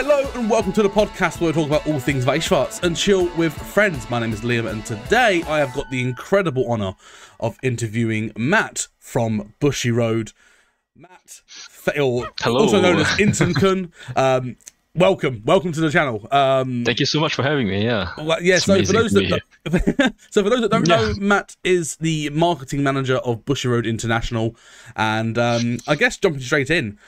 Hello and welcome to the podcast where we talk about all things Weiss Schwarz and chill with friends. My name is Liam and today I have got the incredible honour of interviewing Matt from Bushiroad. Matt, or hello. Also known as INTERN. Welcome to the channel. Thank you so much for having me. Yeah. Well, yeah. So for those that don't know, Matt is the marketing manager of Bushiroad International, and I guess jumping straight in,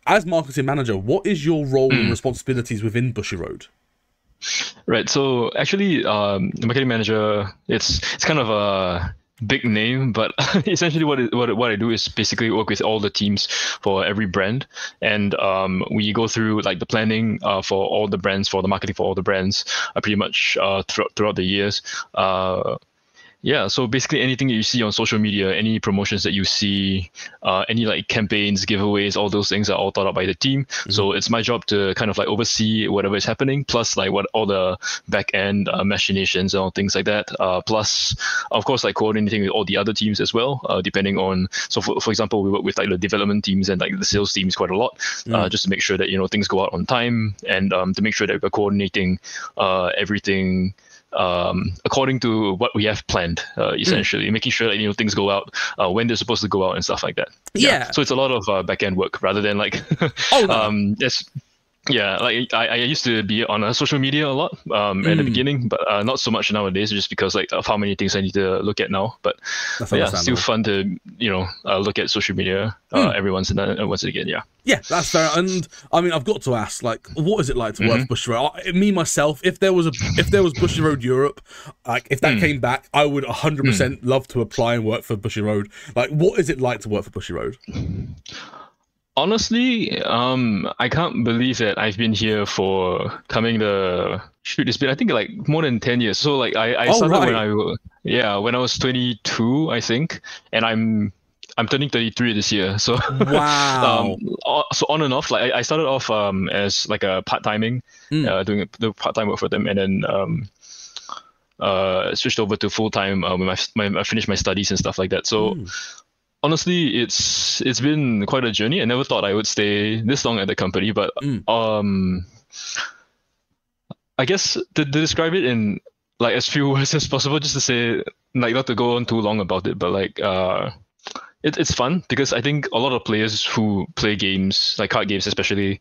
as marketing manager, what is your role and responsibilities within Bushiroad? Right. So actually, the marketing manager, it's kind of a big name, but essentially what I do is basically work with all the teams for every brand, and we go through like the planning for all the brands, for the marketing for all the brands, pretty much throughout the years. Yeah, so basically anything that you see on social media, any promotions that you see, any like campaigns, giveaways, all those things are all thought out by the team. So it's my job to kind of like oversee whatever is happening, plus like what all the back end machinations and all things like that. Plus, of course, like coordinating with all the other teams as well, depending on. So for example, we work with like the development teams and like the sales teams quite a lot, just to make sure that things go out on time, and to make sure that we're coordinating everything according to what we have planned, essentially making sure that things go out when they're supposed to go out and stuff like that. Yeah. So it's a lot of back end work rather than like yeah, like I used to be on social media a lot at the beginning, but not so much nowadays, just because like of how many things I need to look at now. But yeah, still fun to look at social media every once and again. Yeah, that's fair. And I mean, I've got to ask, like, what is it like to work for Bushiroad? Me myself, if there was Bushiroad Europe, like if that came back, I would 100% love to apply and work for Bushiroad. Like, what is it like to work for Bushiroad? Honestly, I can't believe that I've been here for it's been I think like more than 10 years. So like I started when I was 22, I think, and I'm turning 33 this year. So wow. So on and off, like I started off as like a part-timing, doing the part-time work for them, and then switched over to full-time when I finished my studies and stuff like that. So honestly, it's been quite a journey. I never thought I would stay this long at the company, but I guess to describe it in like as few words as possible, just to say, like, not to go on too long about it, but like it's fun because I think a lot of players who play games, like card games especially,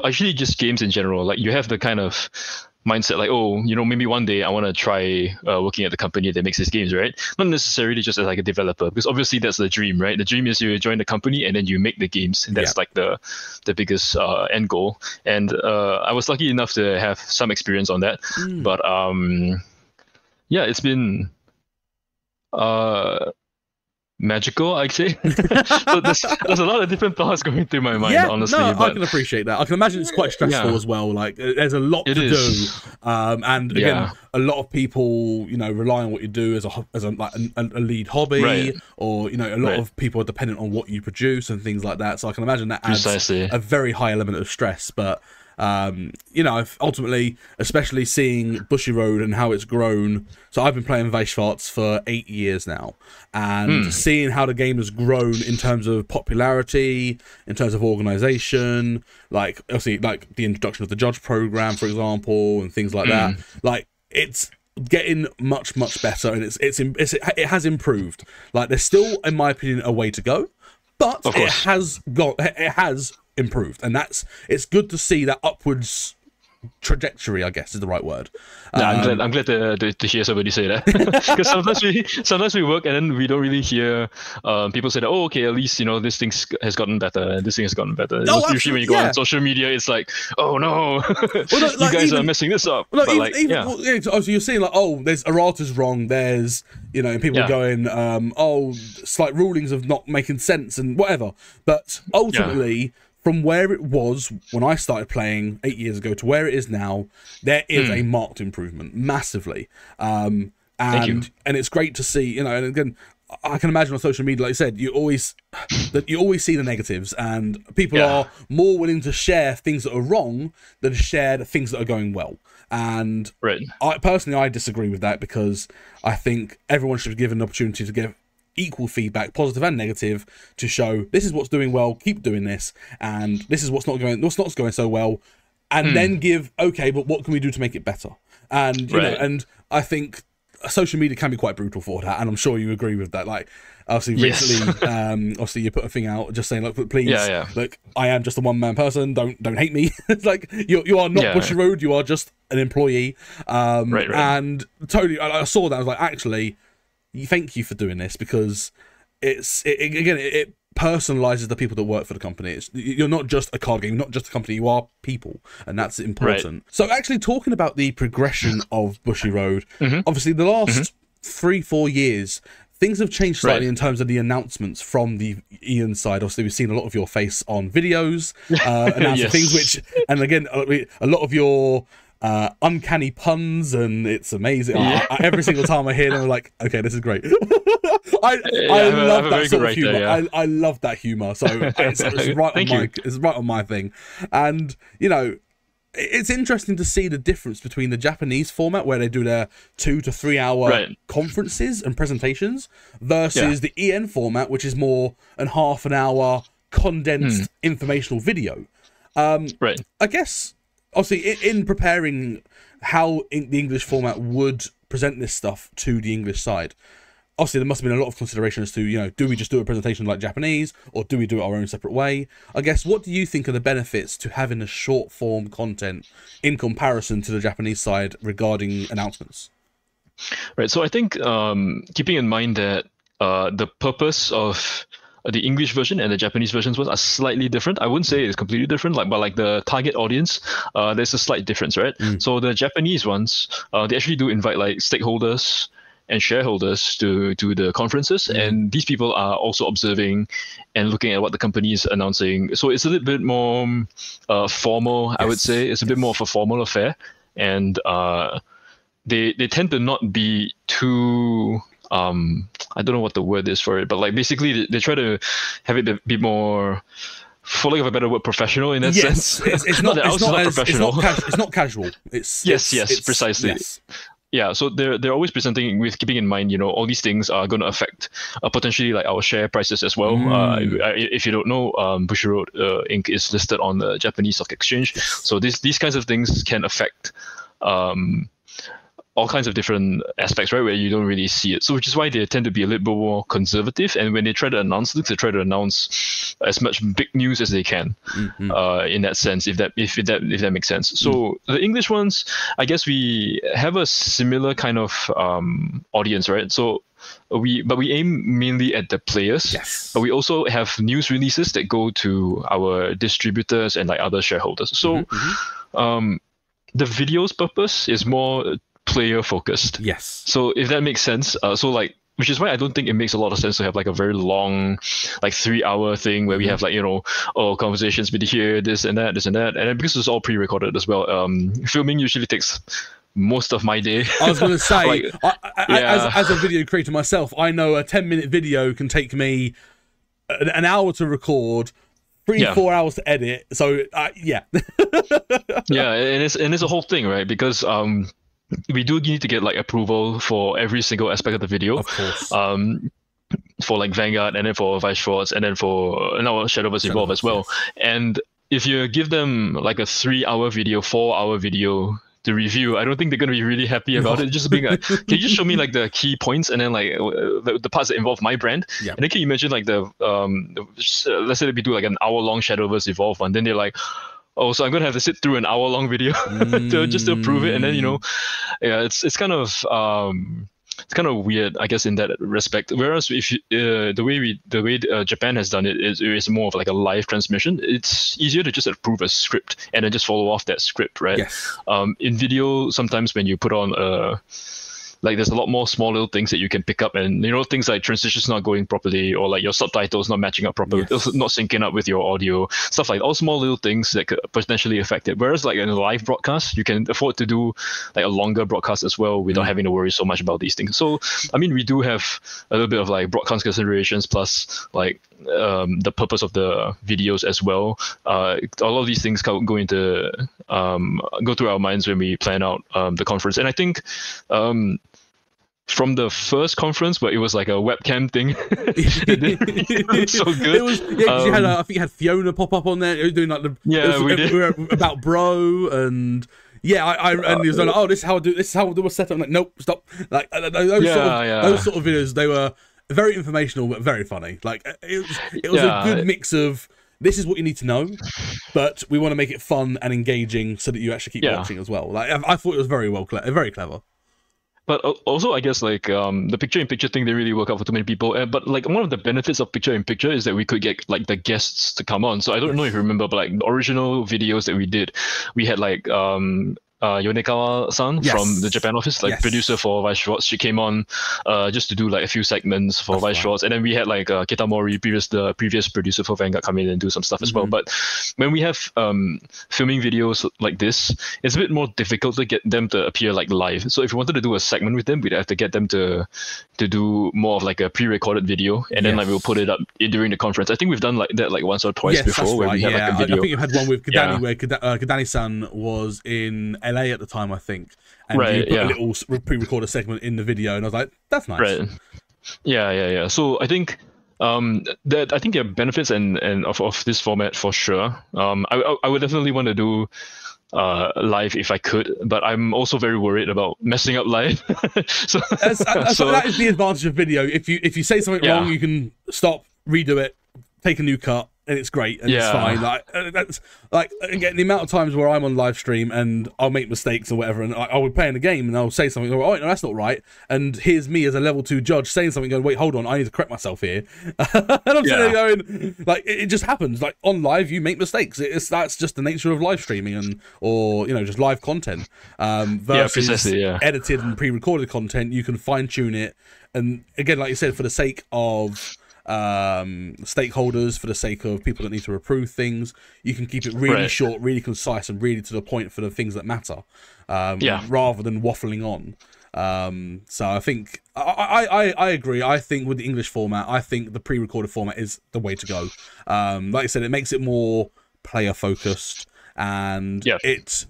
actually just games in general, like you have the kind of mindset like, maybe one day I want to try working at the company that makes these games, right? Not necessarily just as like a developer, because obviously that's the dream, right? The dream is you join the company and then you make the games, and that's like the biggest end goal. And I was lucky enough to have some experience on that, but yeah, it's been magical, I'd say. So there's a lot of different thoughts going through my mind, honestly. No, I can appreciate that. I can imagine it's quite stressful as well. Like there's a lot to do, and again, a lot of people, rely on what you do as a lead hobby, or a lot of people are dependent on what you produce and things like that. So I can imagine that adds a very high element of stress, but. Ultimately, especially seeing Bushiroad and how it's grown. So I've been playing Weiss Schwarz for 8 years now, and seeing how the game has grown in terms of popularity, in terms of organization, like obviously like the introduction of the judge program, for example, and things like that. Like it's getting much better, and it has improved. Like there's still, in my opinion, a way to go, but it has improved, and it's good to see that upwards trajectory, I guess is the right word. I'm glad to hear somebody say that, because sometimes we work and then we don't really hear people say that, okay, at least this thing has gotten better and this thing has gotten better. Usually when you go on social media, it's like, oh no, you guys are messing this up. So you're saying like, there's errata's wrong, there's and people are going, slight rulings of not making sense and whatever, but ultimately from where it was when I started playing 8 years ago to where it is now, there is a marked improvement, massively. Thank you. And it's great to see, and again, I can imagine on social media, like you said, you always see the negatives, and people are more willing to share things that are wrong than to share the things that are going well. And I disagree with that, because I think everyone should be given an opportunity to give equal feedback, positive and negative, to show this is what's doing well, keep doing this, and this is what's not going so well, and then give, okay, but what can we do to make it better? And you know, and I think social media can be quite brutal for that, and I'm sure you agree with that. Like, obviously, recently, obviously, you put a thing out just saying, "Look, please, look, I am just a one-man person. Don't hate me." It's like you are not Bushiroad. You are just an employee. And totally, I saw that. I was like, actually, thank you for doing this, because it personalizes the people that work for the company. You're not just a card game, you're not just a company, you are people, and that's important. So actually talking about the progression of Bushiroad, obviously the last 3-4 years, things have changed slightly in terms of the announcements from the Ian side. Obviously, we've seen a lot of your face on videos, announcing things which, and again, a lot of your uncanny puns, and it's amazing. Every single time I hear them, I'm like, okay, this is great. I love that sort of humor. I love that humor. So it's right on my thing. And you know, it's interesting to see the difference between the Japanese format, where they do their 2 to 3 hour conferences and presentations, versus the EN format, which is more an half an hour condensed informational video. I guess, obviously, in preparing how the English format would present this stuff to the English side, obviously there must have been a lot of consideration as to, you know, do we just do a presentation like Japanese, or do we do it our own separate way? I guess, what do you think are the benefits to having a short form content in comparison to the Japanese side regarding announcements? Right, so I think keeping in mind that the purpose of the English version and the Japanese versions are slightly different. I wouldn't say it's completely different, but like the target audience, there's a slight difference, right? So the Japanese ones, they actually do invite like stakeholders and shareholders to the conferences, and these people are also observing and looking at what the company is announcing. So it's a little bit more formal, I would say. It's a bit more of a formal affair, and they tend to not be too I don't know what the word is for it, but like basically they try to have it a bit more, for lack of a better word, professional in that sense. It's not casual. It's precisely. Yes. Yeah, so they're always presenting with keeping in mind, you know, all these things are going to affect potentially like our share prices as well. If you don't know, Bushiroad Inc. is listed on the Japanese stock exchange, so these kinds of things can affect all kinds of different aspects, right, where you don't really see it. So which is why they tend to be a little bit more conservative, and when they try to announce this, they try to announce as much big news as they can, in that sense, if that makes sense. So the English ones, I guess we have a similar kind of audience, right? So we aim mainly at the players, but we also have news releases that go to our distributors and like other shareholders. So the video's purpose is more player focused. So if that makes sense, so like, which is why I don't think it makes a lot of sense to have like a very long, like 3-hour thing where we have like, you know, conversations with here, this and that, and then because it's all pre-recorded as well, filming usually takes most of my day. I was going to say, like, as a video creator myself, I know a 10-minute video can take me an hour to record, 3-4 hours to edit. So yeah, and it's a whole thing, right? Because we do need to get like approval for every single aspect of the video. Of course. For like Vanguard, and then for Weiss Schwarz, and then for now Shadowverse Evolve as well. And if you give them like a 3-hour video, 4-hour video to review, I don't think they're going to be really happy about it. Just being like, can you just show me like the key points, and then like the parts that involve my brand? And then can you imagine like the let's say we do like an hour-long Shadowverse Evolve one, then they're like, oh, so I'm gonna have to sit through an hour-long video to approve it, and then, you know, it's kind of weird, I guess, in that respect. Whereas if the way Japan has done it is more of like a live transmission. It's easier to just approve a script and then just follow off that script, right? In video, sometimes when you put on like there's a lot more small little things that you can pick up, and you know, things like transitions not going properly, or like your subtitles not matching up properly, not syncing up with your audio, stuff like all small little things that could potentially affect it. Whereas like in a live broadcast, you can afford to do like a longer broadcast as well without having to worry so much about these things. So I mean, we do have a little bit of like broadcast considerations, plus like the purpose of the videos as well. All of these things go through our minds when we plan out the conference. And I think from the first conference, but it was like a webcam thing. It was so good. It was, yeah, because I think you had Fiona pop up on there. It was doing like we did. About bro, and yeah, and he was like, oh, this is how I do a setup. I'm like, nope, stop. Like those sort of videos, they were very informational but very funny. Like it was a good mix of, this is what you need to know, but we want to make it fun and engaging so that you actually keep watching as well. Like I thought it was very clever. But also, I guess like the picture-in-picture thing didn't really work out for too many people. But like one of the benefits of picture-in-picture is that we could get like the guests to come on. So I don't know if you remember, but like the original videos that we did, we had like Yonekawa-san from the Japan office, like producer for Weiss Schwarz. She came on just to do like a few segments for Weiss Schwarz. And then we had like Kitamori, the previous producer for Vanguard, come in and do some stuff as well. But when we have filming videos like this, it's a bit more difficult to get them to appear like live. So if we wanted to do a segment with them, we'd have to get them to do more of like a pre-recorded video, and then like we'll put it up during the conference. I think we've done like that like once or twice before, where we had like a video. I think you had one with Kadani where Kadani-san was in LA at the time, I think, and you put a little pre-recorded segment in the video, and I was like, that's nice. Right. Yeah. So I think that I think there are benefits and of this format for sure. I would definitely want to do live if I could, but I'm also very worried about messing up live. so that is the advantage of video. If you say something wrong, you can stop, redo it, take a new cut, and it's great, and it's fine. Like that's like, again, the amount of times where I'm on live stream and I'll make mistakes or whatever, and I'll be playing a game and I'll say something, oh no, that's not right, and here's me as a level 2 judge saying something, going, wait, hold on, I need to correct myself here. And I'm sitting there going, like, it just happens. Like on live, you make mistakes. That's just the nature of live streaming or just live content. Versus edited and pre-recorded content, you can fine tune it, and again, like you said, for the sake of stakeholders, for the sake of people that need to approve things, you can keep it really short, really concise, and really to the point for the things that matter, rather than waffling on. So I think I agree. I think with the English format, I think the pre-recorded format is the way to go. Like I said, it makes it more player focused, and it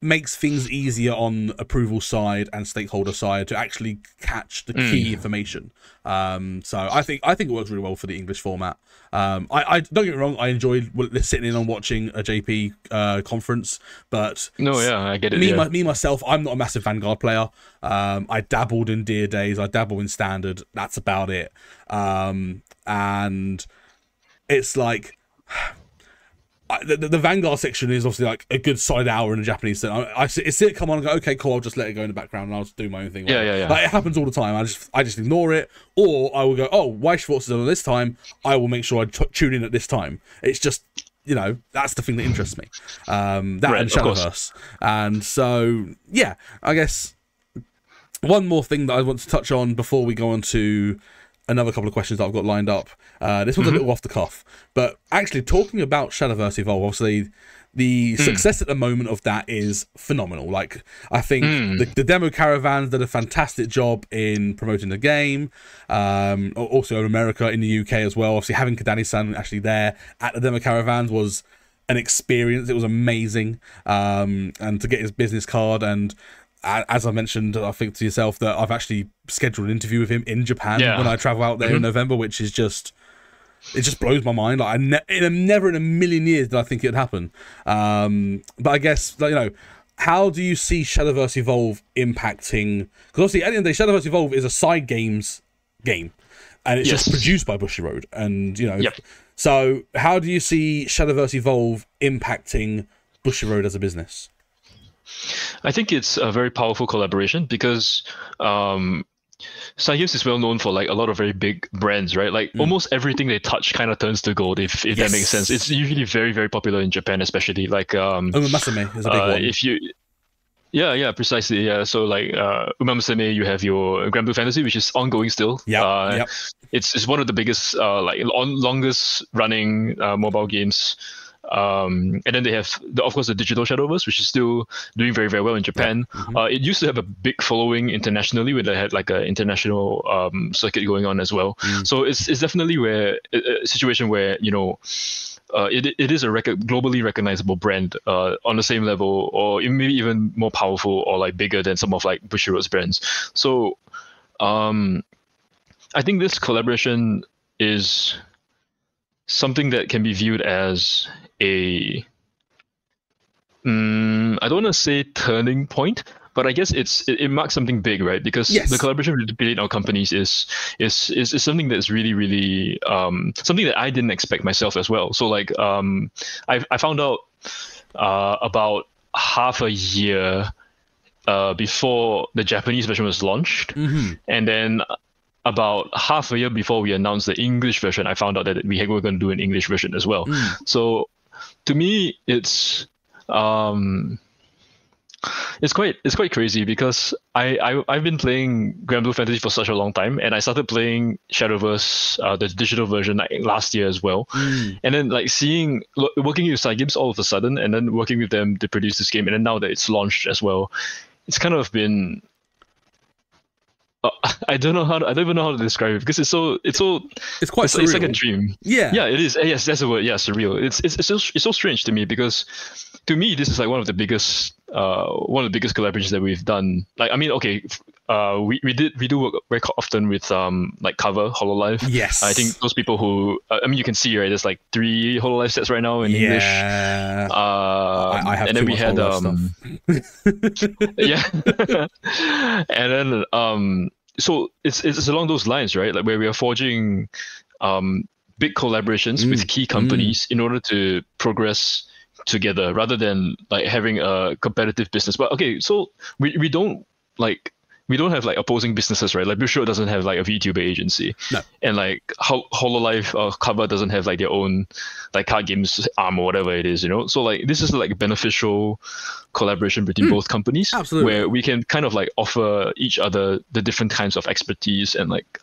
makes things easier on approval side and stakeholder side to actually catch the key information. So I think it works really well for the English format. I don't get me wrong, I enjoyed sitting in on watching a JP conference, but I get it. Me myself, I'm not a massive Vanguard player. I dabbled in Deer Days, I dabble in Standard. That's about it. And it's like, the Vanguard section is obviously like a good solid hour in a Japanese thing. I see it come on and go, okay, cool, I'll just let it go in the background and I'll just do my own thing. Yeah. Like, it happens all the time. I just ignore it, or I will go, oh, Weiss Schwarz is on this time, I will make sure I tune in at this time. It's just, that's the thing that interests me. That and Shadowverse. And so, yeah, I guess one more thing that I want to touch on before we go on to another couple of questions that I've got lined up. This one's a little off the cuff, but actually talking about Shadowverse Evolve, obviously the success at the moment of that is phenomenal. Like, I think the demo caravans did a fantastic job in promoting the game. Also in America, in the UK as well. Obviously having Kadani-san actually there at the demo caravans was an experience. It was amazing. And to get his business card, and as I mentioned, I think to yourself, that I've actually scheduled an interview with him in Japan when I travel out there in November, which is just, it just blows my mind. Like, never in a million years did I think it'd happen. But I guess, how do you see Shadowverse Evolve impacting? Because obviously, at the end of the day, Shadowverse Evolve is a side game, and it's just produced by Bushiroad, and so how do you see Shadowverse Evolve impacting Bushiroad as a business? I think it's a very powerful collaboration because Cygames is well known for like a lot of very big brands, right? Like almost everything they touch kind of turns to gold, if that makes sense. It's usually very, very popular in Japan, especially. Like Masame is a big one. If you precisely. Yeah, so like Umamusume, you have your Grand Blue Fantasy, which is ongoing still. It's one of the biggest longest running mobile games And then they have, of course, the digital Shadowverse, which is still doing very, very well in Japan. It used to have a big following internationally, where they had like an international circuit going on as well. So it's definitely a situation where, you know, it is a globally recognizable brand on the same level, or maybe even more powerful or like bigger than some of like Bushiroad's brands. So I think this collaboration is something that can be viewed as I don't want to say turning point, but I guess it marks something big, right? Because the collaboration between our companies is something that's really, really something that I didn't expect myself as well. So like I found out about half a year before the Japanese version was launched, and then about half a year before we announced the English version, I found out that we were going to do an English version as well. So to me, it's quite crazy, because I've been playing Grand Blue Fantasy for such a long time, and I started playing Shadowverse, the digital version, like last year as well. And then like working with Cygames all of a sudden, and then working with them to produce this game, and then now that it's launched as well, it's kind of been. I don't even know how to describe it, because it's quite surreal. It's like a dream. Yeah, it is. Yes, that's the word. Yeah, surreal. It's so strange to me, because to me this is like one of the biggest collaborations that we've done. Like, I mean, okay, we do work very often with like Cover Hololive. Yes, I think those people who I mean, you can see, right, there's like 3 Hololive sets right now in English. I have, and then we had and then so it's along those lines, right? Like, where we are forging big collaborations with key companies in order to progress together, rather than like having a competitive business. But okay, so we don't have like opposing businesses, right? Like Bushiroad doesn't have like a VTuber agency, and like Hololive Cover doesn't have like their own like card games arm or whatever it is, you know. So like this is like a beneficial collaboration between both companies, where we can kind of like offer each other the different kinds of expertise and like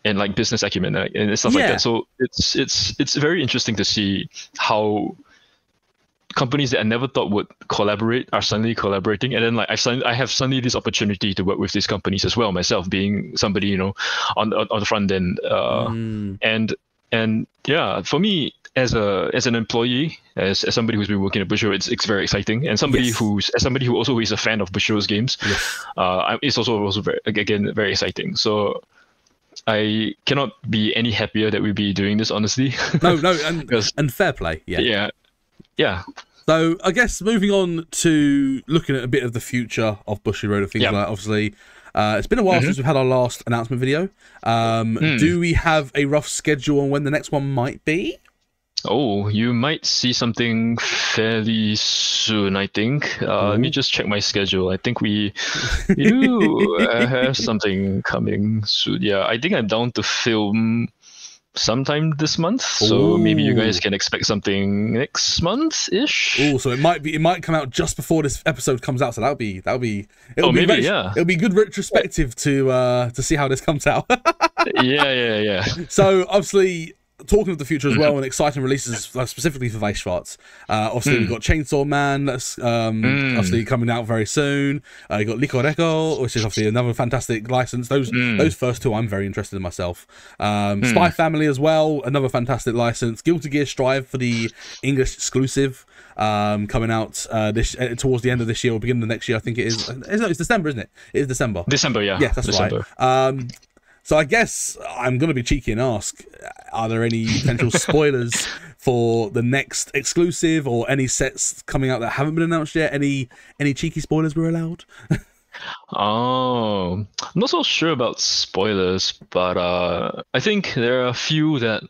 and like business acumen and stuff like that. So it's very interesting to see how companies that I never thought would collaborate are suddenly collaborating, and then like I have suddenly this opportunity to work with these companies as well, myself being somebody, you know, on the front end, and yeah, for me as an employee, as somebody who's been working at Bushiroad, it's very exciting, and somebody who also is a fan of Bushiroad's games, it's also very exciting. So I cannot be any happier that we'll be doing this, honestly. No, and fair play. Yeah. So I guess moving on to looking at a bit of the future of Bushiroad and things like that. Obviously, it's been a while since we've had our last announcement video. Do we have a rough schedule on when the next one might be? Oh, you might see something fairly soon, I think. Let me just check my schedule. I think we do have something coming soon. Yeah, I think I'm down to film sometime this month, so maybe you guys can expect something next month-ish. Oh, so it might come out just before this episode comes out. So it'll be it'll be good retrospective to see how this comes out. yeah. So obviously, talking of the future as well, and exciting releases specifically for Weiss Schwarz. Obviously, we've got Chainsaw Man that's obviously coming out very soon. You got Liko Reko, which is obviously another fantastic license. Those first two I'm very interested in myself. Spy Family as well, another fantastic license. Guilty Gear Strive for the English exclusive, coming out towards the end of this year or beginning of next year, I think it is. It's December, isn't it? It is December. Yeah. Yes, that's December. Right. So I guess I'm going to be cheeky and ask, are there any potential spoilers for the next exclusive or any sets coming out that haven't been announced yet? Any cheeky spoilers we're allowed? I'm not so sure about spoilers, but I think there are a few that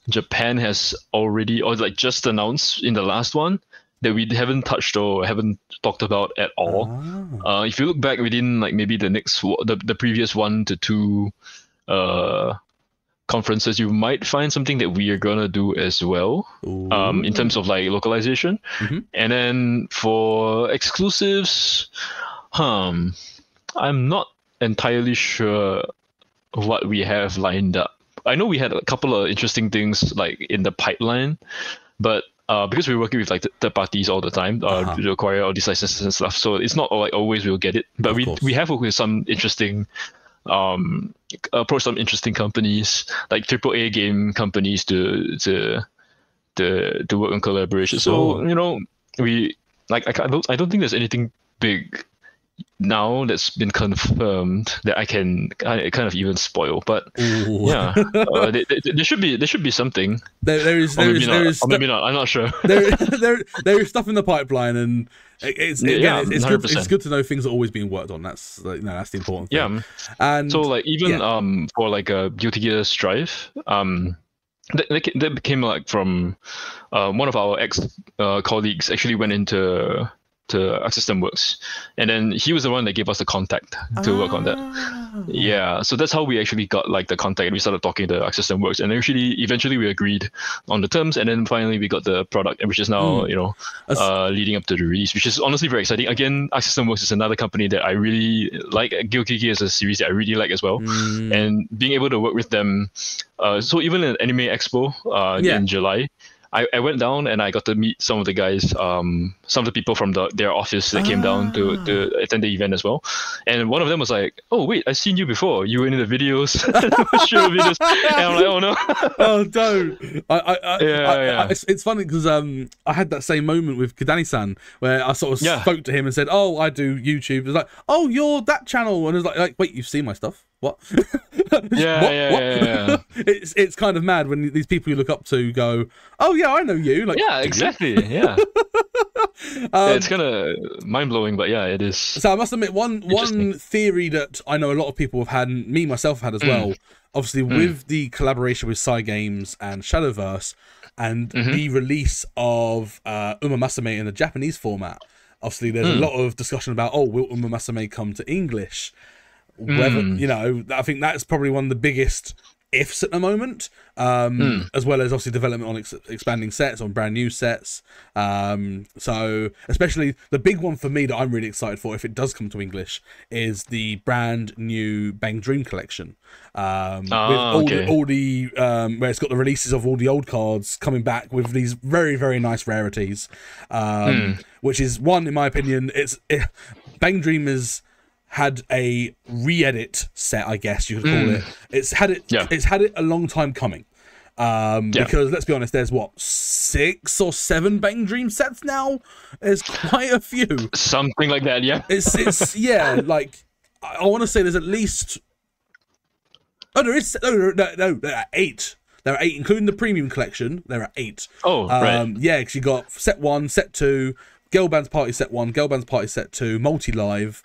Japan has already or like just announced in the last one that we haven't touched or haven't talked about at all. If you look back within like maybe the previous 1 to 2 conferences, you might find something that we are gonna do as well, in terms of like localization. And then for exclusives, I'm not entirely sure what we have lined up. I know we had a couple of interesting things like in the pipeline, but because we're working with like third parties all the time to acquire all these licenses and stuff, so it's not like always we'll get it. But we have worked with some interesting approach some interesting companies like AAA game companies to work on collaboration. So we like I don't think there's anything big now that's been confirmed that I can kind of even spoil, but yeah, there should be something. There is maybe not. I'm not sure. there is stuff in the pipeline, and it's good. It's good to know things are always being worked on. That's that's the important thing. Yeah, and so like even for like a Guilty Gear Strive, that came like from one of our ex colleagues actually went into Arc System Works, and then he was the one that gave us the contact to work on that. Yeah, so that's how we actually got like the contact, and we started talking to Arc System Works, and eventually we agreed on the terms, and then finally we got the product, which is now leading up to the release, which is honestly very exciting. Again, Arc System Works is another company that I really like. Guilty Gear is a series that I really like as well, and being able to work with them. So even at Anime Expo in July, I went down and I got to meet some of the guys, some of the people from their office that came down to attend the event as well. And one of them was like, "Oh wait, I've seen you before. You were in the videos, videos." And I'm like, "Oh no!" Oh, don't. It's funny because I had that same moment with Kadani-san where I sort of spoke to him and said, "Oh, I do YouTube." It was like, "Oh, you're that channel," and it was like, "Wait, you've seen my stuff? What?" Yeah. It's kind of mad when these people you look up to go, "Oh yeah, I know you." Like, yeah, exactly. Yeah. It's kind of mind blowing, but yeah, it is. So I must admit, one theory that I know a lot of people have had, and me myself had as well. Obviously, with the collaboration with Cygames and Shadowverse, and the release of Uma Musume in the Japanese format. Obviously, there's a lot of discussion about, will Uma Musume come to English? Whether I think that's probably one of the biggest ifs at the moment, as well as obviously development on expanding sets, on brand new sets. So especially the big one for me that I'm really excited for, if it does come to English, is the brand new Bang Dream collection. With all the where it's got the releases of all the old cards coming back with these very, very nice rarities, which is one, in my opinion, Bang Dream is had a re-edit set, I guess you could call it. It's had it a long time coming. Because let's be honest, there's 6 or 7 Bang Dream sets now. There's quite a few. Something like that, yeah. It's like I want to say there's at least. Oh, there is no, there are 8. There are 8, including the premium collection. There are 8. Oh, right. Yeah, because you got set 1, set 2, Girl Band's Party set 1, Girl Band's Party set 2, Multi Live.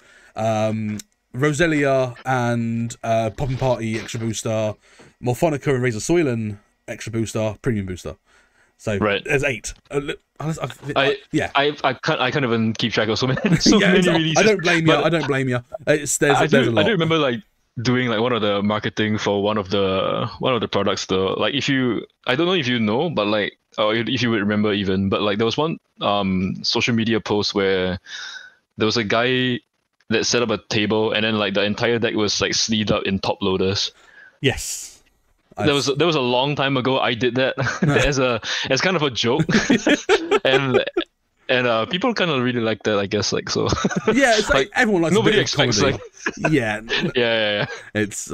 Roselia and Poppin' Party extra booster, Morphonica and Razor Soylent extra booster, premium booster. So there's 8. I can't even keep track of so many releases. I don't blame you. I don't blame you. There's a lot. I do remember like doing like one of the marketing for one of the products though. Like I don't know if you know, but like if you would remember even, but like there was one social media post where there was a guy that set up a table, and then like the entire deck was like sleeved up in top loaders. Yes, there was a long time ago. I did that as kind of a joke, and people kind of really like that, I guess. Like so. Yeah, it's like everyone likes. Nobody expects comedy. Yeah. It's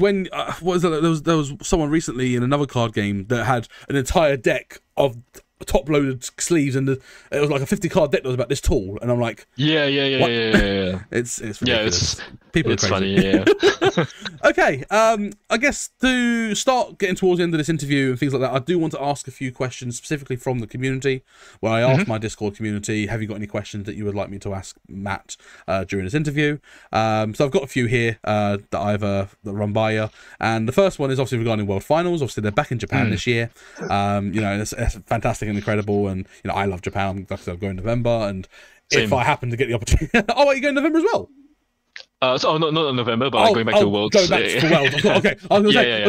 when what was it? There was someone recently in another card game that had an entire deck of top loaded sleeves, and it was like a 50 card deck that was about this tall, and I'm like, yeah. It's ridiculous. People are crazy. Funny, yeah. Okay, I guess to start getting towards the end of this interview and things like that, I do want to ask a few questions specifically from the community, where I asked my Discord community, have you got any questions that you would like me to ask Matt during this interview? So I've got a few here that I've that run by you, and the first one is obviously regarding World Finals. Obviously they're back in Japan this year. It's fantastic and incredible, and I love Japan. Like I said, I'll go in November, and if I happen to get the opportunity, are you going in November as well? So not in November, but going back to Worlds. Going back to Worlds. Okay, I was going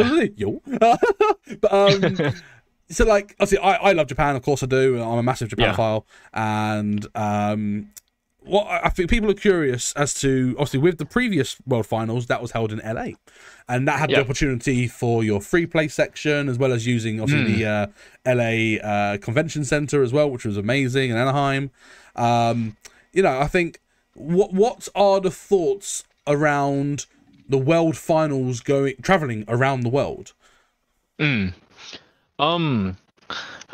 to say, so like, obviously, I love Japan. Of course, I do. I'm a massive Japan file, and what I think people are curious as to, obviously, with the previous World Finals, that was held in LA, and that had the opportunity for your free play section, as well as using, obviously, the LA Convention Center as well, which was amazing, in Anaheim. You know, I think, what are the thoughts around the World Finals traveling around the world?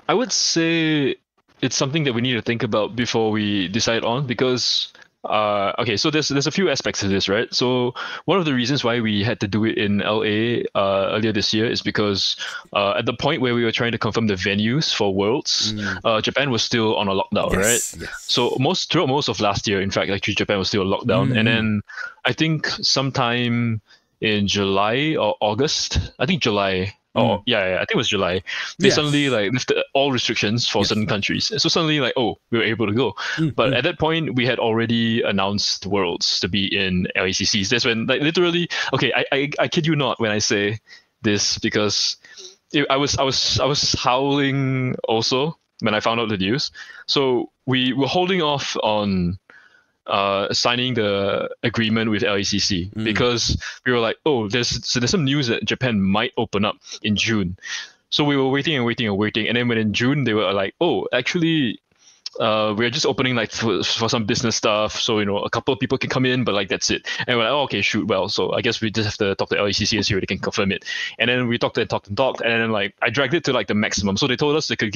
I would say it's something that we need to think about before we decide on, because okay, so there's a few aspects to this, right? So one of the reasons why we had to do it in LA earlier this year is because at the point where we were trying to confirm the venues for Worlds, Japan was still on a lockdown, right? Yes. So throughout most of last year, in fact, actually Japan was still on lockdown, and then I think sometime in July or August, I think July. Oh yeah, I think it was July. They suddenly like lifted all restrictions for certain countries. So suddenly like, oh, we were able to go. But at that point, we had already announced Worlds to be in LACCs. That's when, like, literally, okay, I kid you not when I say this, because I was howling also when I found out the news. So we were holding off on signing the agreement with LACC because we were like, oh, there's some news that Japan might open up in June. So we were waiting, and then when in June they were like, oh, actually we're just opening like for some business stuff, so you know, a couple of people can come in, but like that's it. And we're like, oh, okay, shoot, well, so I guess we just have to talk to LACC and see if they can confirm it. And then we talked, and then like I dragged it to like the maximum. So they told us they could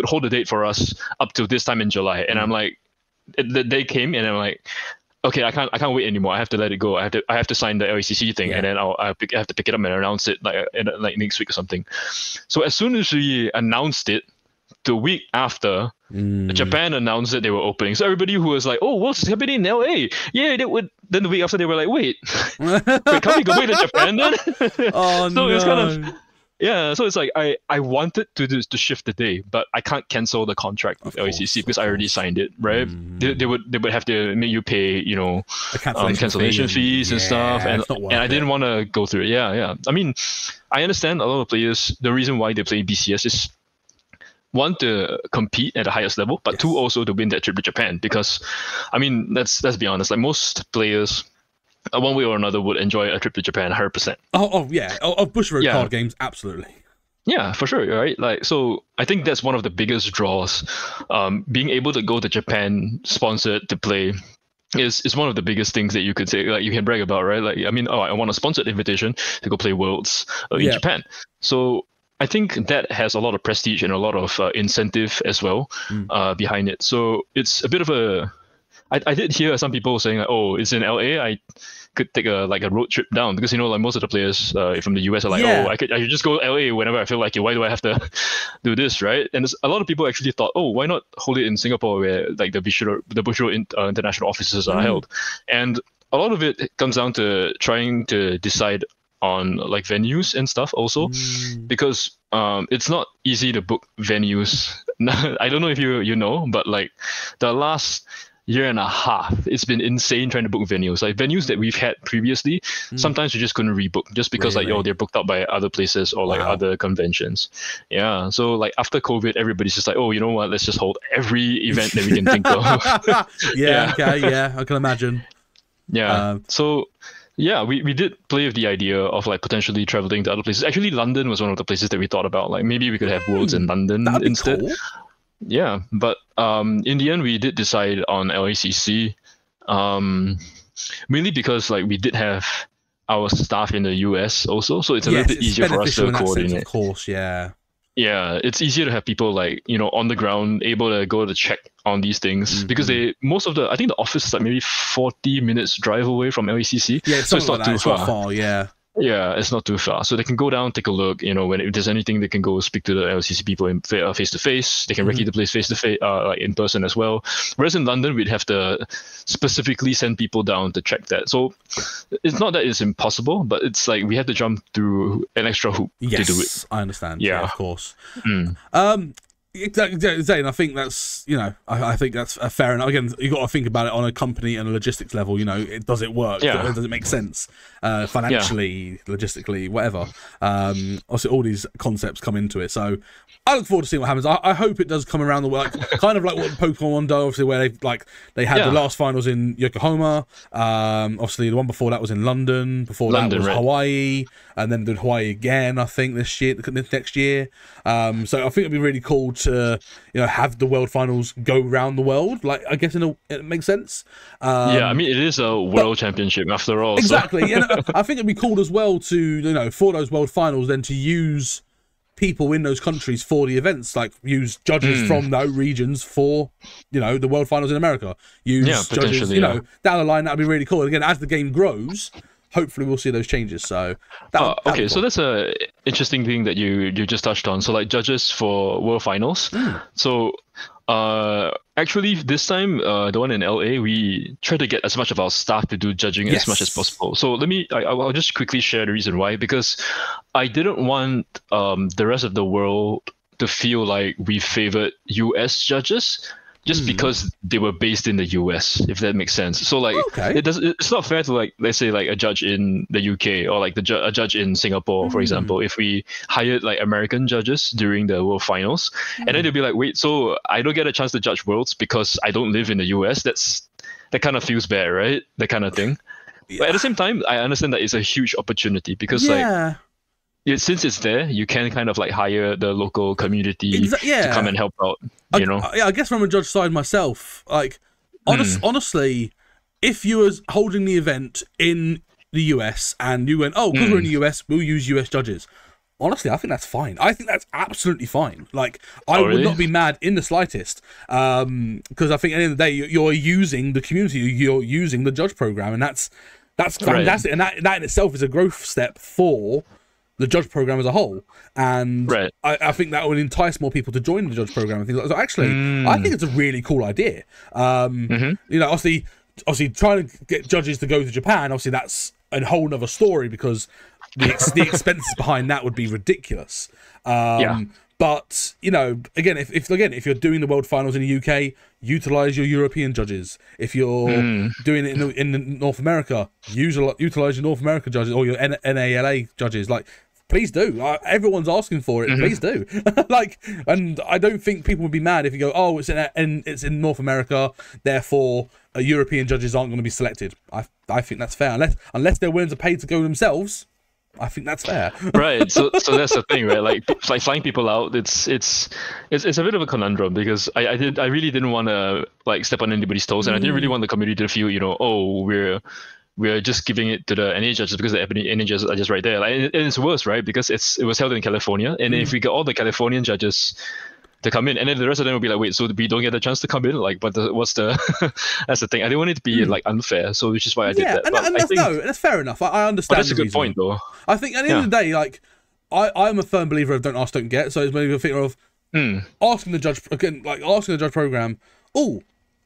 hold the date for us up to this time in July. And I'm like, the day came, and I'm like, okay, I can't wait anymore. I have to let it go. I have to sign the LACC thing, and then I have to pick it up and announce it like next week or something. So as soon as we announced it, the week after, Japan announced that they were opening. So everybody who was like, oh, what's happening in LA? Yeah, they would. Then the week after, they were like, wait, can't we go back to Japan then? Oh, so no. It was kind of. Yeah, so it's like I wanted to shift the day, but I can't cancel the contract with LACC because I already signed it, right? They would have to make you pay, you know, cancellation fees and stuff, and I didn't want to go through it. Yeah. I mean, I understand a lot of players. The reason why they play BCS is, one, to compete at the highest level, but two, also to win that trip to Japan. Because, I mean, let's be honest, like most players, one way or another, would enjoy a trip to Japan 100%. Oh yeah, of Bushiroad card games, absolutely. Yeah, for sure, right? Like, so I think that's one of the biggest draws. Being able to go to Japan sponsored to play is one of the biggest things that you could say, like, you can brag about, right? Like, I mean, I want a sponsored invitation to go play Worlds in Japan. So I think that has a lot of prestige and a lot of incentive as well behind it. So it's a bit of a. I did hear some people saying like, oh, it's in LA. I could take a road trip down, because, you know, like most of the players from the US are like, oh, I could just go LA whenever I feel like it. Why do I have to do this, right? And a lot of people actually thought, oh, why not hold it in Singapore, where like the Bushiroad International offices are held? And a lot of it comes down to trying to decide on like venues and stuff also, because it's not easy to book venues. I don't know if you know, but like the last year and a half, it's been insane trying to book venues. Like venues that we've had previously, sometimes we just couldn't rebook just because like, they're booked up by other places or like other conventions. Yeah. So like after COVID, everybody's just like, oh, you know what? Let's just hold every event that we can think of. I can imagine. Yeah. So yeah, we did play with the idea of like potentially traveling to other places. Actually, London was one of the places that we thought about. Like maybe we could have Worlds in London instead. Cool. Yeah, but in the end, we did decide on LACC, mainly because like we did have our staff in the US also, so it's a little bit easier for us to coordinate. Sense, of course, yeah. Yeah, it's easier to have people like, you know, on the ground, able to go to check on these things, because I think the office is like maybe 40 minutes drive away from LACC. Yeah, so it's not too far. Not far, yeah. Yeah, it's not too far. So they can go down, take a look, you know, if there's anything, they can go speak to the LCC people in face to face. They can recce the place face to face, like in person as well. Whereas in London, we'd have to specifically send people down to check that. So it's not that it's impossible, but it's like we have to jump through an extra hoop to do it. I understand. Yeah, of course. Exactly. And I think that's, you know, I think that's fair enough. Again, you got to think about it on a company and a logistics level. You know, does it work? Yeah. Does it make sense financially, logistically, whatever? Obviously, all these concepts come into it. So I look forward to seeing what happens. I hope it does come around the world, kind of like what Pokemon One does, obviously, where they had the last finals in Yokohama. Obviously, the one before that was in London. Before that was Hawaii, and then did Hawaii again. I think this next year. So I think it'd be really cool to, you know, have the world finals go around the world. Like, I guess it makes sense. Yeah, I mean, it is a world championship after all. Exactly. So. And I think it'd be cool as well to, you know, for those world finals, then to use people in those countries for the events, like use judges from those regions for, you know, the world finals in America. Use judges, you know, down the line. That'd be really cool. And again, as the game grows, hopefully we'll see those changes. So okay, so that's a interesting thing that you just touched on. So like judges for world finals. So actually this time the one in LA, we try to get as much of our staff to do judging as much as possible. So I'll just quickly share the reason why, because I didn't want the rest of the world to feel like we favored US judges just because they were based in the US, if that makes sense. So like, it's not fair to, like, let's say like a judge in the UK or like a judge in Singapore, for example, if we hired like American judges during the World Finals, and then they'll be like, wait, so I don't get a chance to judge Worlds because I don't live in the US. That kind of feels bad, right? That kind of thing. But at the same time, I understand that it's a huge opportunity because like, since it's there, you can kind of like hire the local community to come and help out, you know? I guess from a judge side myself, like, honestly, if you was holding the event in the US and you went, because we're in the US, we'll use US judges. Honestly, I think that's fine. I think that's absolutely fine. Like, I would not be mad in the slightest, because I think at the end of the day, you're using the community, you're using the judge program, and that's fantastic. And that in itself is a growth step for the judge program as a whole, and I think that would entice more people to join the judge program and things like that. So actually, I think it's a really cool idea. You know, obviously trying to get judges to go to Japan, obviously that's a whole nother story because the expenses behind that would be ridiculous. But, you know, again, if you're doing the world finals in the UK, utilize your European judges. If you're doing it in North America, utilize your North America judges or your NALA judges. Like, please do. Everyone's asking for it. Please do. Like, and I don't think people would be mad if you go, oh, it's in North America, therefore European judges aren't going to be selected. I think that's fair, unless they're willing to pay to go themselves. I think that's fair. Right. So that's the thing, right? Like flying people out, it's a bit of a conundrum because I really didn't want to like step on anybody's toes, and I didn't really want the community to feel, you know, oh, we're just giving it to the NA judges because the NA judges are just right there. Like, and it's worse, right? Because it was held in California, and if we get all the Californian judges to come in, and then the rest of them will be like, wait, so we don't get a chance to come in? Like, what's the that's the thing. I didn't want it to be like unfair, so which is why I did that. And that's fair enough. I understand. But that's a good point, though. I think at the end of the day, like, I'm a firm believer of don't ask, don't get. So it's maybe a figure of asking the judge again, like asking the judge program, oh,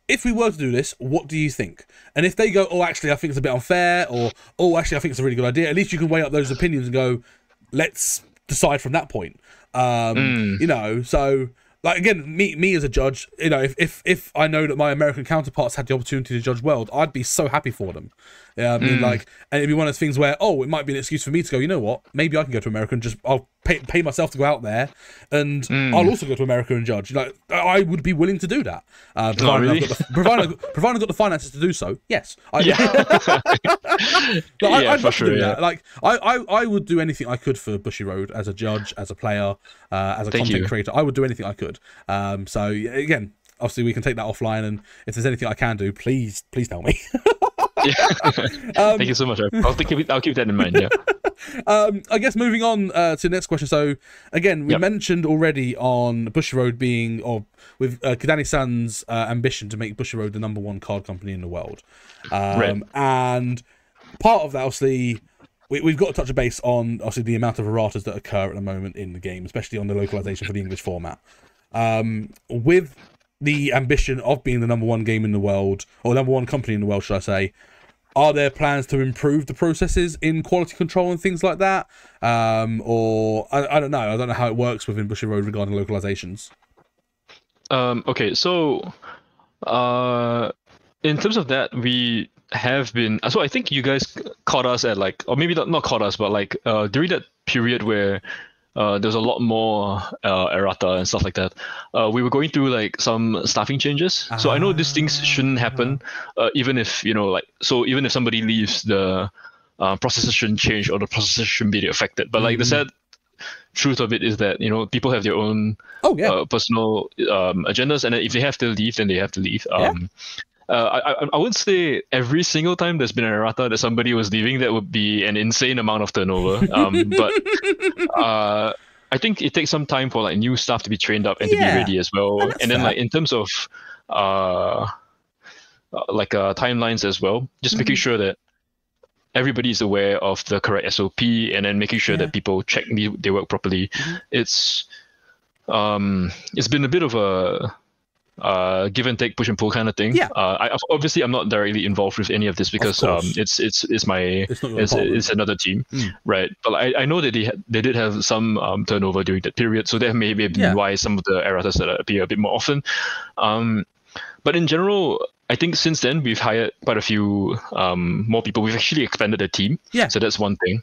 if we were to do this, what do you think? And if they go, oh, actually, I think it's a bit unfair, or oh, actually, I think it's a really good idea, at least you can weigh up those opinions and go, let's decide from that point. You know, so like again, me as a judge, you know, if I know that my American counterparts had the opportunity to judge World, I'd be so happy for them. Yeah, I mean, like, and it'd be one of those things where, oh, it might be an excuse for me to go, you know what, maybe I can go to America and I'll pay myself to go out there, and I'll also go to America and judge. Like, I would be willing to do that, provided I've got the finances to do so. Yes, I'd love to do that. Like, I would do anything I could for Bushiroad as a judge, as a player, as a content creator. I would do anything I could. So again, obviously we can take that offline, and if there's anything I can do, please tell me. Thank you so much. I'll keep that in mind. Yeah. I guess moving on to the next question. So again, we mentioned already on Bushiroad being, or with Kidani-san's ambition to make Bushiroad the #1 card company in the world, and part of that, obviously, we've got to touch a base on obviously the amount of erratas that occur at the moment in the game, especially on the localization for the English format. With the ambition of being the #1 game in the world, or #1 company in the world, should I say, are there plans to improve the processes in quality control and things like that? Or I don't know. I don't know how it works within Bushiroad regarding localizations. Okay, so in terms of that, we have been. So I think you guys caught us at like, or maybe not caught us, but like during that period where there was a lot more errata and stuff like that. We were going through like some staffing changes. So I know these things shouldn't happen, even if even if somebody leaves, the processes shouldn't change or the processes shouldn't be affected. But like the sad truth of it is that people have their own personal agendas, and if they have to leave, then they have to leave. I wouldn't say every single time there's been an errata that somebody was leaving, that would be an insane amount of turnover. But I think it takes some time for like new staff to be trained up and to be ready as well. And then like in terms of timelines as well, just making sure that everybody is aware of the correct SOP, and then making sure that people check their work properly. It's been a bit of a give and take, push and pull kind of thing. Obviously I'm not directly involved with any of this because it's another team, right? But I know that they did have some turnover during that period, so that may be why some of the errors that appear a bit more often. But in general, I think since then we've hired quite a few more people. We've actually expanded the team, so that's one thing.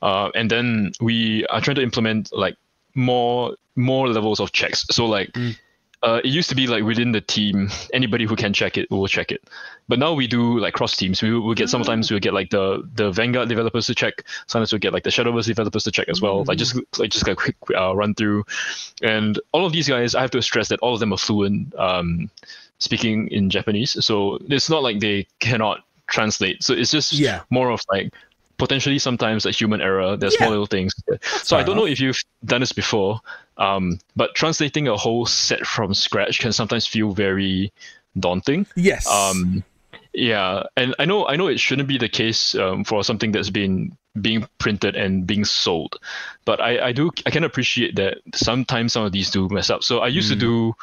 And then we are trying to implement like more levels of checks. So like it used to be like within the team, anybody who can check it will check it. But now we do like cross teams. We'll get sometimes we'll get like the Vanguard developers to check. Sometimes we'll get like the Shadowverse developers to check as well. Like just a quick run through. And all of these guys, I have to stress that all of them are fluent speaking in Japanese. So it's not like they cannot translate. So it's just more of like potentially sometimes a human error. There's small little things. So I don't know if you've done this before, but translating a whole set from scratch can sometimes feel very daunting. Yes. And I know it shouldn't be the case for something that's being printed and being sold, but I can appreciate that sometimes some of these do mess up. So I used to do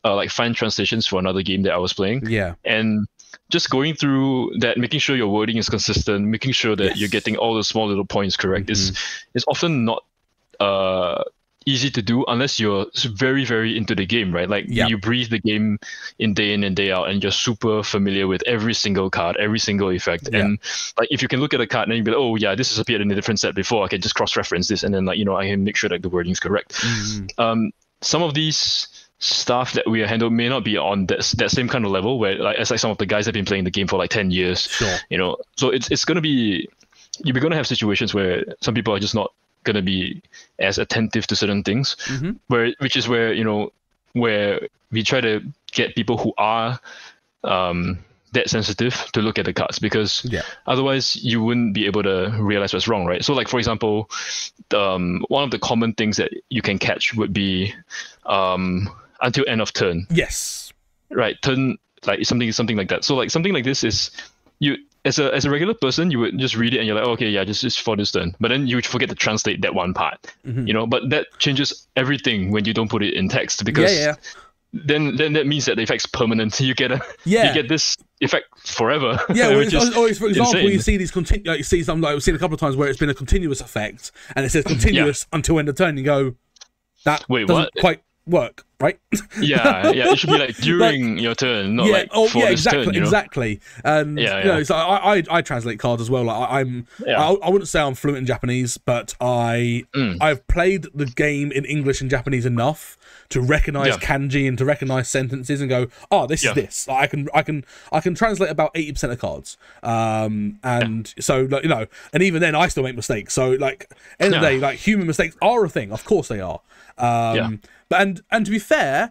like fine translations for another game that I was playing. And just going through that, making sure your wording is consistent, making sure that you're getting all the small little points correct is often not easy to do unless you're very, very into the game, right? Like you breathe the game in and day out, and you're super familiar with every single card, every single effect. And like if you can look at a card and you be like, oh yeah, this has appeared in a different set before, I can just cross-reference this, and then like I can make sure that the wording is correct. Some of these stuff that we handle may not be on that same kind of level, where like as like some of the guys have been playing the game for like 10 years. So it's gonna be, you're gonna have situations where some people are just not gonna be as attentive to certain things, which is where where we try to get people who are that sensitive to look at the cards, because otherwise you wouldn't be able to realize what's wrong, right? So like for example, one of the common things that you can catch would be until end of turn. Right, turn, like something like that. So like something like this is, you as a regular person, you would just read it and you're like, oh, okay, yeah, just for this turn. But then you would forget to translate that one part. But that changes everything when you don't put it in text, because then that means that the effect's permanent. You get you get this effect forever. Which is for example, insane. You see these you see something like I've seen a couple of times where it's been a continuous effect and it says continuous until end of turn. You go, that doesn't quite work, right? It should be like during your turn, not like for this turn. Exactly. And so I translate cards as well. Like I wouldn't say I'm fluent in Japanese, but I've played the game in English and Japanese enough to recognize kanji and to recognize sentences and go, oh, this is this. Like, I can translate about 80% of cards. So like, and even then I still make mistakes. So like end of the day, like human mistakes are a thing. Of course they are. But and to be fair,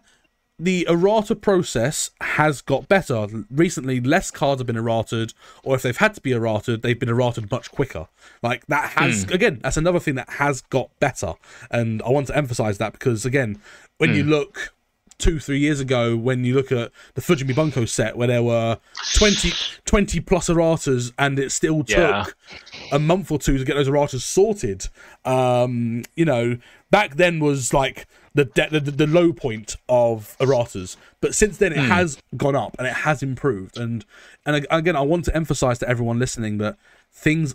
the errata process has got better. Recently, less cards have been errated, or if they've had to be errated, they've been errated much quicker. Like that has, again, that's another thing that has got better. And I want to emphasize that because, again, when you look 2-3 years ago, when you look at the Fujimi Bunko set where there were 20 plus erratas and it still took a month or two to get those erratas sorted, back then was like the low point of erratas. But since then it has gone up and it has improved. And again, I want to emphasize to everyone listening that things,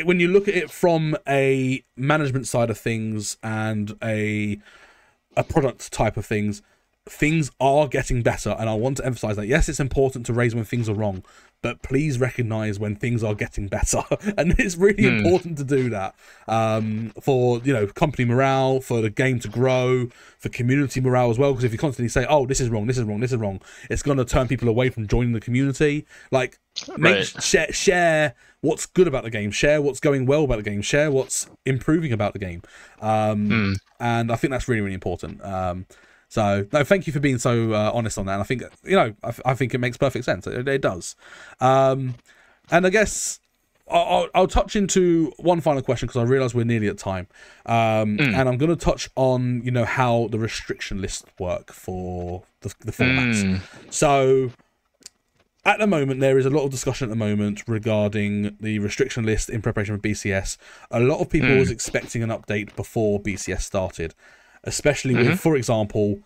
when you look at it from a management side of things and a product type of things, things are getting better, and I want to emphasize that. Yes, it's important to raise when things are wrong, but please recognize when things are getting better. And it's really important to do that, for, you know, company morale, for the game to grow, for community morale as well. Because if you constantly say, oh, this is wrong, this is wrong, this is wrong, it's going to turn people away from joining the community. Like, share what's good about the game, share what's going well about the game, share what's improving about the game. And I think that's really, really important. So, no, thank you for being so honest on that. And I think, you know, I think it makes perfect sense. It does. And I guess I'll touch into one final question, because I realise we're nearly at time. And I'm going to touch on, you know, how the restriction lists work for the formats. So, at the moment, there is a lot of discussion at the moment regarding the restriction list in preparation for BCS. A lot of people was expecting an update before BCS started. Especially with, for example,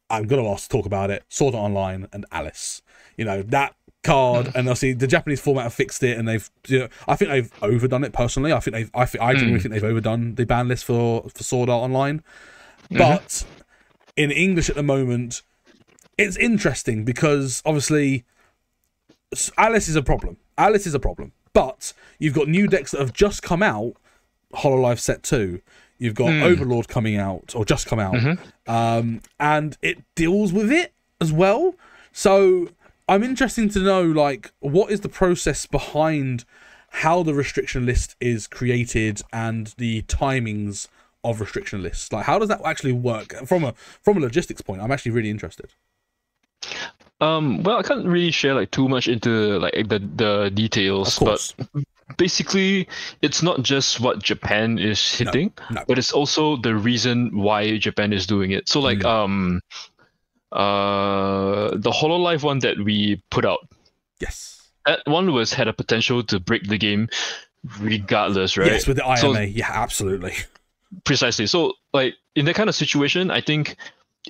I'm going to ask to talk about it, Sword Art Online and Alice. You know, that card, and obviously the Japanese format have fixed it, and they've, you know, I think they've overdone it personally. I genuinely think they've overdone the ban list for Sword Art Online. But in English at the moment, it's interesting because obviously Alice is a problem. But you've got new decks that have just come out, HoloLive Set 2. You've got Overlord coming out, or just come out, and it deals with it as well. So I'm interested to know, like, what is the process behind how the restriction list is created and the timings of restriction lists. Like, how does that actually work from a logistics point? I'm actually really interested. Well, I can't really share like too much into like the details, but basically it's not just what Japan is hitting, but it's also the reason why Japan is doing it. So like the HoloLive one that we put out, that one had a potential to break the game regardless, right? Yes, with the IMA. So, yeah, absolutely. Precisely. So like in that kind of situation, I think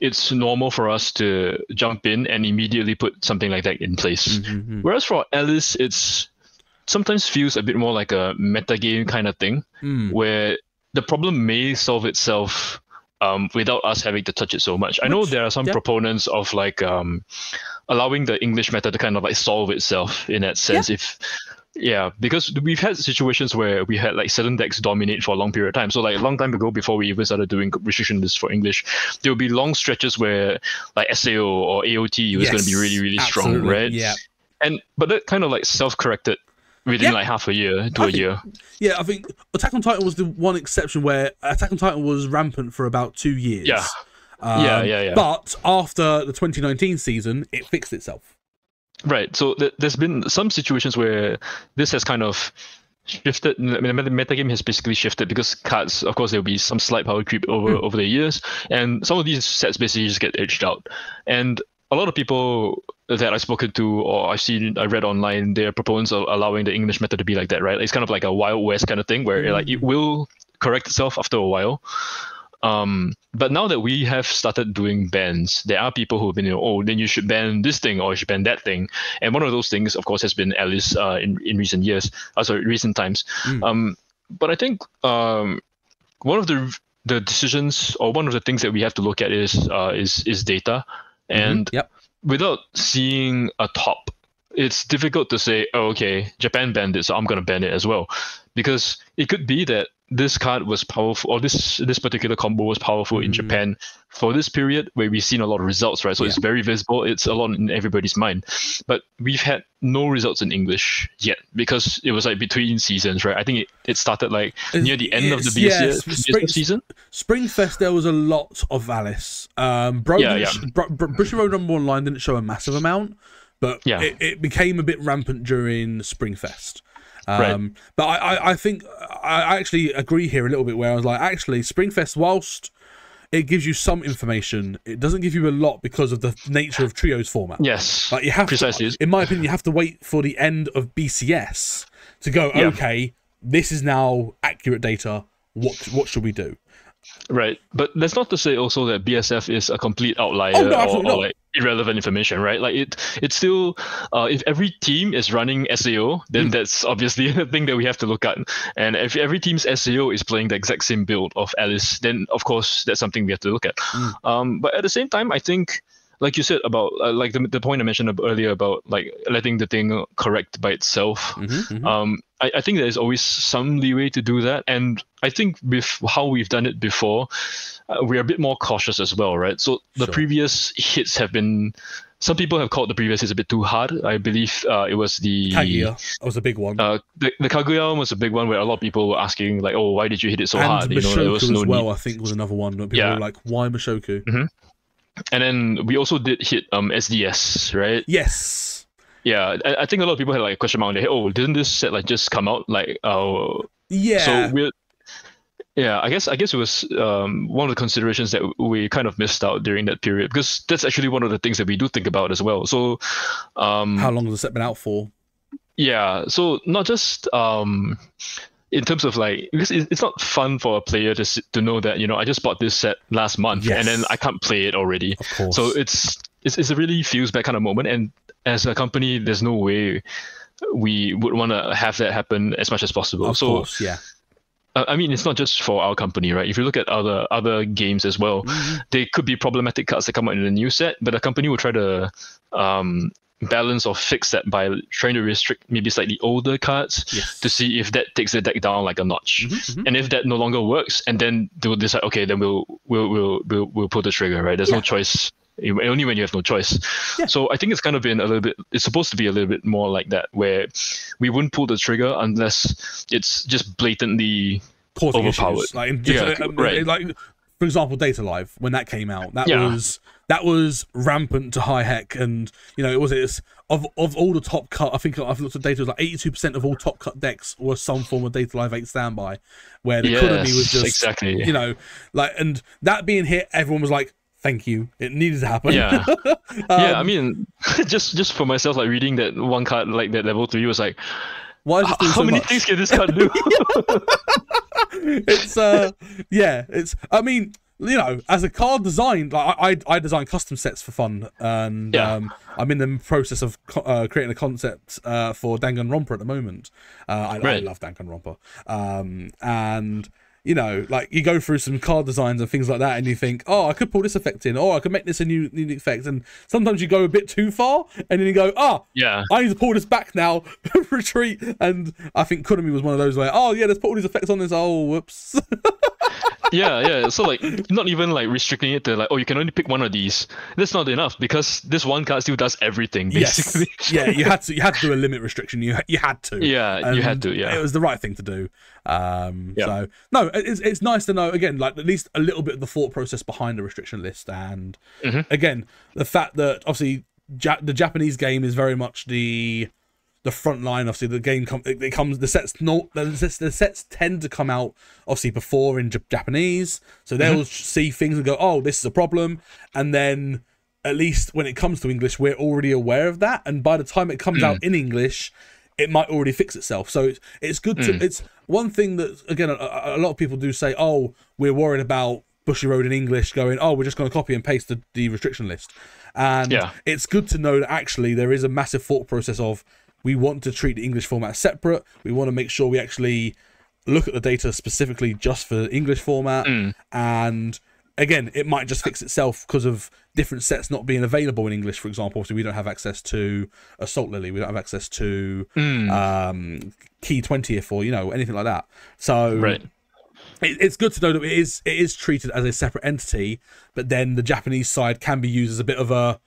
it's normal for us to jump in and immediately put something like that in place. Whereas for Alice, it's sometimes feels a bit more like a metagame kind of thing, where the problem may solve itself without us having to touch it so much. I know there are some proponents of like allowing the English meta to kind of like solve itself in that sense. Because we've had situations where we had like certain decks dominate for a long period of time. So like a long time ago, before we even started doing restriction lists for English, there would be long stretches where like SAO or AOT was going to be really, really strong, right? But that kind of like self-corrected within like half a year to a year. Yeah, I think Attack on Titan was the one exception where Attack on Titan was rampant for about 2 years. But after the 2019 season, it fixed itself. Right. So there's been some situations where this has kind of shifted. I mean, the metagame has basically shifted because cards, of course, there'll be some slight power creep over the years, and some of these sets basically just get edged out. And a lot of people that I've spoken to or I read online, they're proponents of allowing the English meta to be like that, right? It's kind of like a Wild West kind of thing where like it will correct itself after a while. But now that we have started doing bans, there are people who have been, then you should ban this thing or you should ban that thing. And one of those things, of course, has been Alice in recent years, recent times. But I think one of the decisions or one of the things that we have to look at is data. And without seeing a top, it's difficult to say, oh, okay, Japan banned it, so I'm going to ban it as well. Because it could be that this card was powerful, or this particular combo was powerful in Japan for this period where we've seen a lot of results, right? So it's very visible, it's a lot in everybody's mind. But we've had no results in English yet because it was like between seasons, right? I think it started like near the end of the BSS season. Springfest, there was a lot of Alice. Bushiroad #1 line didn't show a massive amount, but it became a bit rampant during Springfest. But I think I actually agree here a little bit where I was like, actually, Springfest, whilst it gives you some information, it doesn't give you a lot because of the nature of Trios format. Like you have to, in my opinion, you have to wait for the end of BCS to go, okay, this is now accurate data. What should we do? Right, but that's not to say also that BSF is a complete outlier. Oh, no, absolutely not. irrelevant information, right? Like it's still if every team is running SAO, then that's obviously a thing that we have to look at. And if every team's SAO is playing the exact same build of Alice, then of course that's something we have to look at. But at the same time, I think, like you said about like the point I mentioned earlier about like letting the thing correct by itself. I think there's always some leeway to do that, and I think with how we've done it before, we're a bit more cautious as well, right? So the previous hits have been. Some people have called the previous hits a bit too hard. I believe it was the Kaguya. That was a big one. The Kaguya one was a big one where a lot of people were asking like, "Oh, why did you hit it so hard?" Mushoku there was no as well, need. I think, was another one. People were like, "Why Mushoku?" And then we also did hit SDS, right? Yes. Yeah, I think a lot of people had like a question mark on their head. Oh, didn't this set like just come out? Like, yeah. So we're. Yeah, I guess it was one of the considerations that we kind of missed out during that period, because that's actually one of the things that we do think about as well. So, how long has the set been out for? Yeah, so not just in terms of like, because it's not fun for a player to know that, you know, I just bought this set last month and then I can't play it already. Of course. So it's a really feels bad kind of moment, and as a company, there's no way we would want to have that happen as much as possible. Of course, yeah. I mean, it's not just for our company, right? If you look at other games as well, they could be problematic cards that come out in the new set, but the company will try to balance or fix that by trying to restrict maybe slightly older cards to see if that takes the deck down like a notch. And if that no longer works, and then they'll decide, okay, then we'll pull the trigger, right? There's no choice. Only when you have no choice. So I think it's kind of been a little bit, it's supposed to be a little bit more like that, where we wouldn't pull the trigger unless it's just blatantly causing overpowered. Issues. Like, for example, Data Live, when that came out, that was rampant to high heck, and you know, it's of all the top cut, I think I've looked at data, it was like 82% of all top cut decks were some form of Data Live 8 standby, where the economy was just you know, like, and that being hit, everyone was like, thank you. It needed to happen. Yeah. Yeah, I mean, just for myself, like reading that one card like that level 3 was like, why is this doing how so many much? things can this card do? It's I mean, you know, as a card design, like I design custom sets for fun, and I'm in the process of creating a concept for Danganronpa at the moment. I love Danganronpa, and you know, like you go through some card designs and things like that, and you think, oh, I could pull this effect in, or I could make this a new effect. And sometimes you go a bit too far, and then you go, I need to pull this back now, retreat. And I think Konami was one of those where, oh yeah, let's put all these effects on this. Oh, whoops. Yeah. So like, not even like restricting it to like, oh, you can only pick one of these. That's not enough, because this one card still does everything basically. Yes. You had to do a limit restriction. You had to. Yeah, and you had to. Yeah, it was the right thing to do. So no, it's nice to know, again, like at least a little bit of the thought process behind the restriction list, and again, the fact that obviously the Japanese game is very much the front line. Obviously the game the sets tend to come out obviously before in Japanese, so they'll see things and go, oh, this is a problem, and then at least when it comes to English, we're already aware of that, and by the time it comes out in English, it might already fix itself. So it's good to it's one thing that, again, a lot of people do say, oh, we're worried about Bushiroad in English going, oh, we're just going to copy and paste the restriction list, and it's good to know that actually there is a massive thought process of, we want to treat the English format separate. We want to make sure we actually look at the data specifically just for the English format. And again, it might just fix itself because of different sets not being available in English. For example, so we don't have access to Assault Lily. We don't have access to Key 20th or, you know, anything like that. So it's good to know that it is treated as a separate entity, but then the Japanese side can be used as a bit of a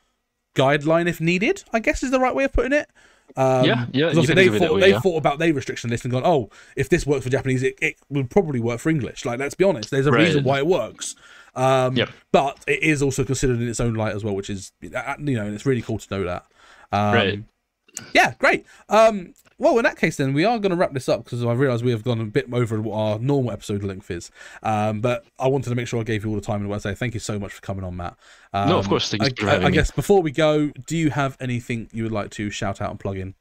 guideline if needed, I guess is the right way of putting it. They thought about their restriction list and gone, oh, if this works for Japanese, it would probably work for English. Like, let's be honest, there's a reason why it works. But it is also considered in its own light as well, which is, you know, and it's really cool to know that. Yeah, great. Well, in that case, then we are going to wrap this up, because I realise we have gone a bit over what our normal episode length is. But I wanted to make sure I gave you all the time, and I say thank you so much for coming on, Matt. No, of course. Thank you for having me. I guess before we go, do you have anything you would like to shout out and plug in?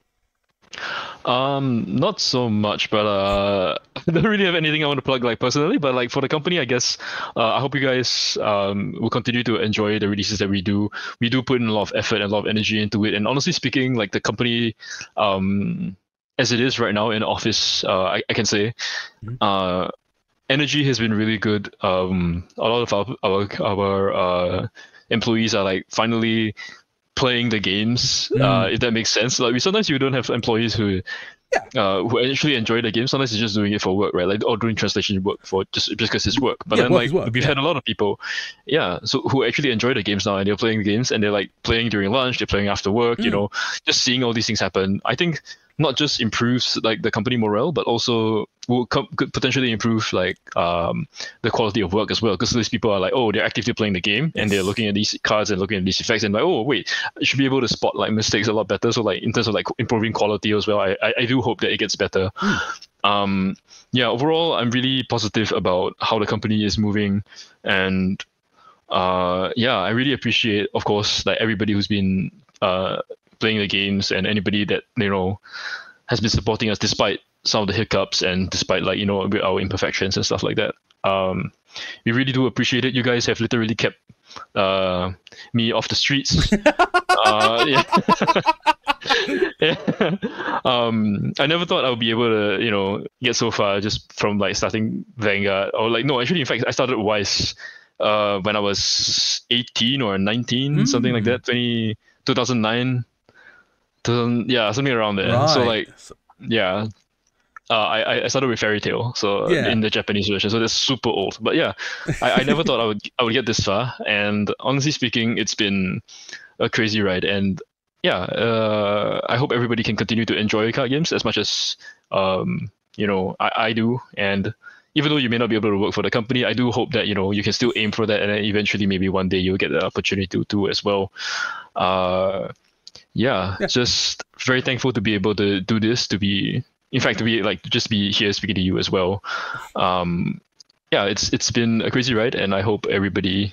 Not so much, but I don't really have anything I want to plug like personally. But like for the company, I guess I hope you guys will continue to enjoy the releases that we do. We do put in a lot of effort and a lot of energy into it. And honestly speaking, like the company, as it is right now in office, I can say, energy has been really good. A lot of our employees are like finally playing the games, if that makes sense. Like sometimes you don't have employees who actually enjoy the game. Sometimes they're just doing it for work, right? Like or doing translation work for just because it's work. But then like we've had a lot of people, so who actually enjoy the games now, and they're playing the games, and they're like playing during lunch, they're playing after work. You know, just seeing all these things happen, I think not just improves like the company morale, but also could potentially improve like the quality of work as well. Because these people are like, oh, they're actively playing the game and they're looking at these cards and looking at these effects and like, oh wait, I should be able to spot like mistakes a lot better. So like in terms of like improving quality as well, I do hope that it gets better. Overall, I'm really positive about how the company is moving, and I really appreciate, of course, like everybody who's been playing the games and anybody that has been supporting us despite some of the hiccups and despite like our imperfections and stuff like that. We really do appreciate it. You guys have literally kept me off the streets. I never thought I would be able to get so far just from like starting Vanguard, or like no, actually in fact I started Weiss when I was 18 or 19, something like that, 2009. Something around there. Right. So like, I started with Fairy Tail, so in the Japanese version. So that's super old. But I never thought I would get this far. And honestly speaking, it's been a crazy ride. And I hope everybody can continue to enjoy card games as much as I do. And even though you may not be able to work for the company, I do hope that you can still aim for that, and then eventually maybe one day you'll get the opportunity to as well. Just very thankful to be able to do this, to be here speaking to you as well. It's been a crazy ride, and I hope everybody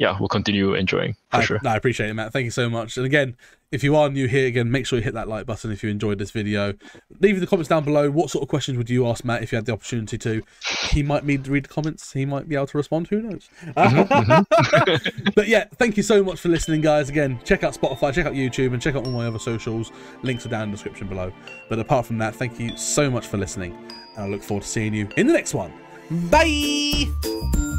will continue enjoying for sure. I appreciate it, Matt. Thank you so much. And again, if you are new here, again, make sure you hit that like button if you enjoyed this video. Leave in the comments down below what sort of questions would you ask Matt if you had the opportunity to. He might need to read the comments. He might be able to respond. Who knows? But yeah, thank you so much for listening, guys. Again, check out Spotify, check out YouTube, and check out all my other socials. Links are down in the description below. But apart from that, thank you so much for listening, and I look forward to seeing you in the next one. Bye!